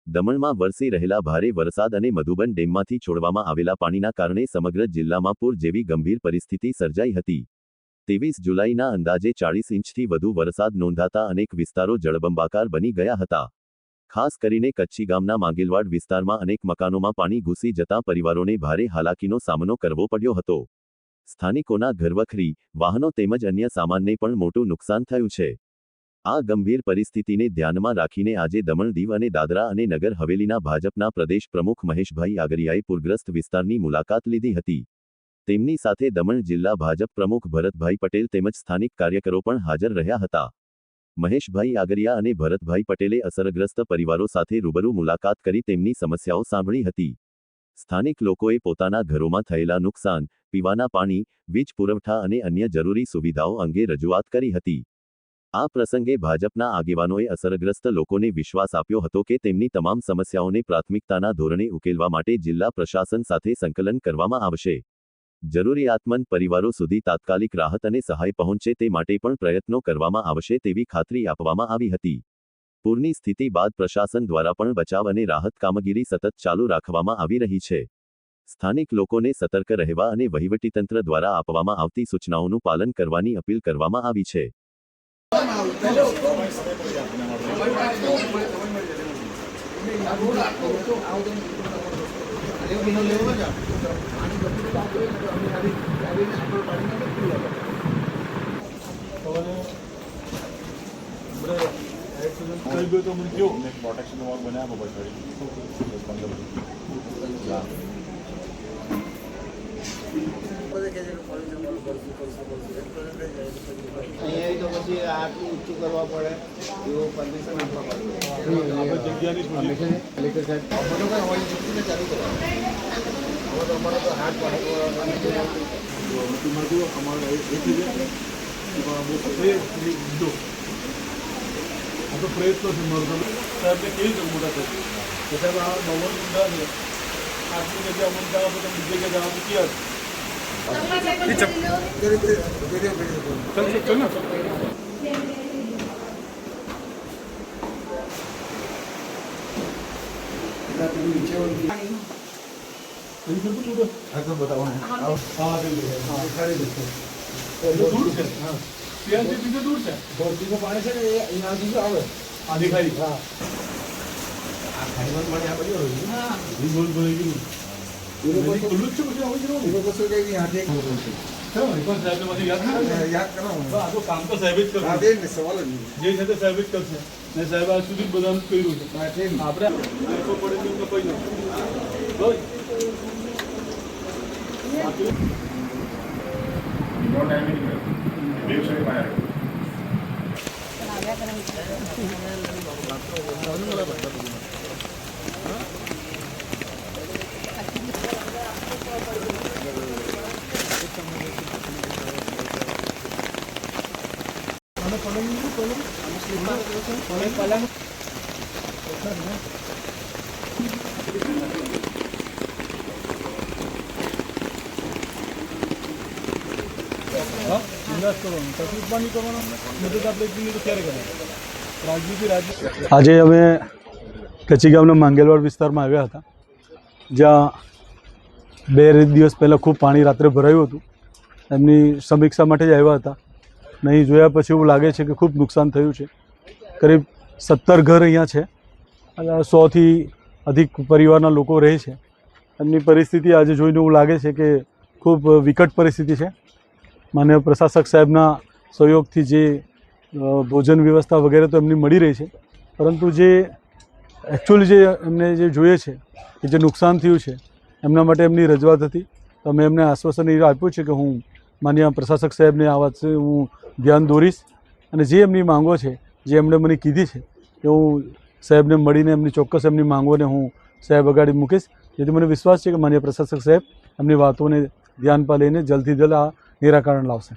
દમણમાં વરસી રહેલા ભારે વરસાદ અને મધુબન ડેમમાંથી છોડવામાં આવેલા પાણીના કારણે સમગ્ર જિલ્લામાં પૂર જેવી ગંભીર પરિસ્થિતિ સર્જાઈ હતી। 23 જુલાઈના અંદાજે 40 ઇંચથી વધુ વરસાદ નોંધાતા અનેક વિસ્તારો જળબંબાકાર બની ગયા હતા। ખાસ કરીને કચ્છી ગામના માંગેલવાડ વિસ્તારમાં અનેક મકાનોમાં પાણી ઘૂસી જતા પરિવારોને ભારે હાલાકીનો સામનો કરવો પડ્યો હતો। સ્થાનિકોના ઘરવખરી, વાહનો તેમજ અન્ય સામાનને પણ મોટું નુકસાન થયું છે। આ ગંભીર પરિસ્થિતિને ધ્યાનમાં રાખીને આજે દમણ દીવ અને દાદરા અને નગર હવેલીના ભાજપના પ્રદેશ પ્રમુખ મહેશભાઈ આગરિયાએ પૂરગ્રસ્ત વિસ્તારની મુલાકાત લીધી હતી। તેમની સાથે દમણ જિલ્લા ભાજપ પ્રમુખ ભરતભાઈ પટેલ તેમજ સ્થાનિક કાર્યકરો પણ હાજર રહ્યા હતા। મહેશભાઈ આગરિયા અને ભરતભાઈ પટેલે અસરગ્રસ્ત પરિવારો સાથે રૂબરૂ મુલાકાત કરી તેમની સમસ્યાઓ સાંભળી હતી। સ્થાનિક લોકોએ પોતાના ઘરોમાં થયેલા નુકસાન, પીવાના પાણી, વીજ પુરવઠા અને અન્ય જરૂરી સુવિધાઓ અંગે રજૂઆત કરી હતી। આ પ્રસંગે ભાજપના આગેવાનોએ અસરગ્રસ્ત લોકોને વિશ્વાસ આપ્યો હતો કે તેમની તમામ સમસ્યાઓને પ્રાથમિકતાના ધોરણે ઉકેલવા માટે જિલ્લા પ્રશાસન સાથે સંકલન કરવામાં આવશે। જરૂરિયાતમંદ પરિવારો સુધી તાત્કાલિક રાહત અને સહાય પહોંચે તે માટે પણ પ્રયત્નો કરવામાં આવશે તેવી ખાતરી આપવામાં આવી હતી। પૂરની સ્થિતિ બાદ પ્રશાસન દ્વારા પણ બચાવ અને રાહત કામગીરી સતત ચાલુ રાખવામાં આવી રહી છે। સ્થાનિક લોકોને સતર્ક રહેવા અને વહીવટીતંત્ર દ્વારા આપવામાં આવતી સૂચનાઓનું પાલન કરવાની અપીલ કરવામાં આવી છે। અહીંયા તો પછી આટલું ઊંચું કરવા પડે એવો પરમિશન આપવા પડે। આપણે જગ્યાની કલેક્ટર સાહેબ ચાલુ કરવા હવે તો અમારે તો હાથ અમારે આ તો પ્રયત્નો છે મારું સાહેબને કેવી રીતે મોટા થશે તો સાહેબ આ બહુ મોટા છે આટલી જગ્યા મોટા તો તમે બીજી જગ્યા જવાનું ક્યાં પાણી છે ને એનાથી આવે આ દેખાય હા આ ખાઈમાં પાણી આ બધું બોલ બોલી ગયું ખુલ્લું જ છે પછી આવી જવાનું એ કશું કઈ નહીં હાથે યાદ કરો આ તો કામ તો સાહેબ જ કરશે સવાલ જ જે છે તે સાહેબ જ કરશે ને સાહેબ આજ સુધી બધાનું કર્યું છે આપણે પડે તો કઈ આજે અમે કચ્છી ગામના માંગેલવાડ વિસ્તારમાં આવ્યા હતા, જ્યાં 2 દિવસ પહેલાં ખૂબ પાણી રાત્રે ભરાયું હતું। એમની સમીક્ષા માટે જ આવ્યા હતા। નહીં જોયા પછી એવું લાગે છે કે ખૂબ નુકસાન થયું છે। કરીબ 17 ઘર અહીંયા છે, 100થી અધિક પરિવારના લોકો રહે છે। એમની પરિસ્થિતિ આજે જોઈને એવું લાગે છે કે ખૂબ વિકટ પરિસ્થિતિ છે। માન્ય પ્રશાસક સાહેબના સહયોગથી જે ભોજન વ્યવસ્થા વગેરે તો એમની મળી રહી છે, પરંતુ જે એકચ્યુઅલી જે એમને જે જોઈએ છે કે જે નુકસાન થયું છે એમના માટે એમની રજૂઆત હતી। તો અમે એમને આશ્વાસન એ આપ્યું છે કે હું માન્ય પ્રશાસક સાહેબને આ વાત હું ધ્યાન દોરીશ અને જે એમની માંગો છે, જે એમણે મને કીધી છે કે હું સાહેબને મળીને એમની ચોક્કસ એમની માંગોને હું સાહેબ આગળ મૂકીશ, જેથી મને વિશ્વાસ છે કે માન્ય પ્રશાસક સાહેબ એમની વાતોને ધ્યાનમાં લઈને જલ્દથી જલ્દ આ નિરાકરણ લાવશે।